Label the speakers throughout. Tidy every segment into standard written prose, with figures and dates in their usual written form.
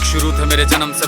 Speaker 1: शुरू थे मेरे जन्म से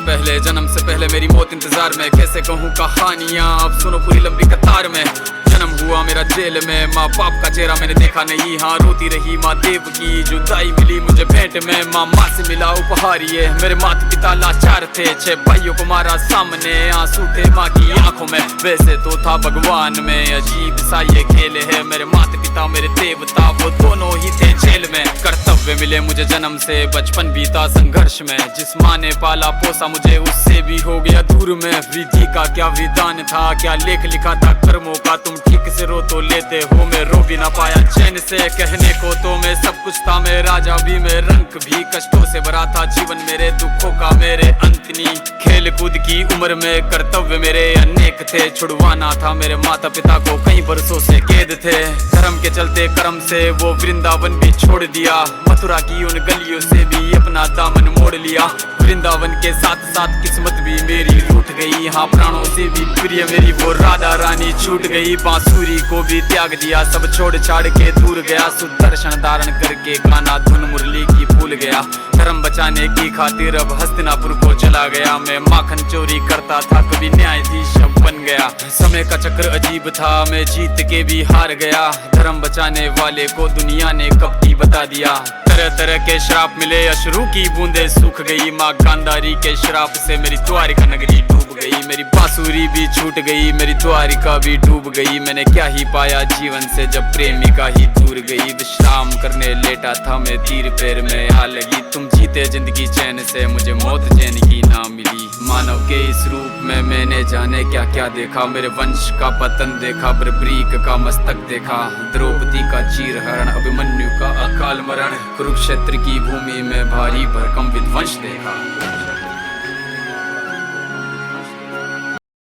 Speaker 1: पहले मेरी मौत इंतजार में। कैसे कहूँ कहानियाँ, अब सुनो पूरी लंबी कतार में। जन्म हुआ मेरा जेल में, माँ बाप का चेहरा मैंने देखा नहीं। हाँ रोती रही माँ देव की, जुदाई मिली मुझे भेंट में। माँ से मिला उपहार ये, मेरे माता पिता लाचार थे। 6 भाइयों को मारा सामने, आंसू थे माँ की आंखों में। वैसे तो था भगवान में, अजीब सा ये खेल है। मेरे माता पिता मेरे देवता, वो दोनों ही थे जेल में। कर्तव्य मिले मुझे जन्म से, बचपन बीता संघर्ष में। जिस माँ ने पाला पोसा मुझे, उससे भी हो गया दूर में। विधि का क्या विधान था, क्या लेख लिखा था कर्मों का। तुम ठीक से रो तो लेते हो, मैं रो भी ना पाया चैन से। कहने को तो मैं सब कुछ था, मैं राजा भी, मैं रंग भी। कष्टों से भरा था जीवन मेरे, दुखों का मेरे अंत नहीं। खेल कूद की उम्र में कर्तव्य मेरे अनेक थे। छुड़वाना था मेरे माता पिता को, कई बरसों से कैद थे। धर्म के चलते कर्म से वो वृंदावन भी छोड़ दिया। मथुरा की उन गलियों से भी अपना दामन मोड़ लिया। वृंदावन के साथ साथ किस्मत भी मेरी रूठ गई। हाँ प्राणों से भी प्रिय मेरी वो राधा रानी छूट गई। बांसुरी को भी त्याग दिया, सब छोड़ छाड़ के दूर गया। सुदर्शन धारण करके गाना धुन मुरली की भूल गया। धर्म बचाने की खातिर अब हस्तिनापुर को चला गया। मैं माखन चोरी करता था, कभी न्यायाधीश बन गया। समय का चक्र अजीब था, मैं जीत के भी हार गया। धर्म बचाने वाले को दुनिया ने कपटी बता दिया। तरह तरह के श्राप मिले, अश्रु की बूंदे सूख गई। माँ गांधारी के श्राप से मेरी द्वारिका नगरी डूब गई। मेरी बांसुरी भी छूट गई, मेरी द्वारिका भी डूब गई। मैंने क्या ही पाया जीवन से, जब प्रेमिका ही दूर गई। विश्राम करने लेटा था मैं, तीर पैर में आ लगी। तुम जीते जिंदगी चैन से, मुझे मौत चैन की ना मिली। मानव के इस रूप में मैंने जाने क्या क्या देखा। मेरे वंश का पतन देखा, बर्बरीक का मस्तक देखा। द्रौपदी का चीर हरण, अभिमन्यु का अकाल मरण। कुरुक्षेत्र की भूमि में भारी भरकम विध्वंस देखा।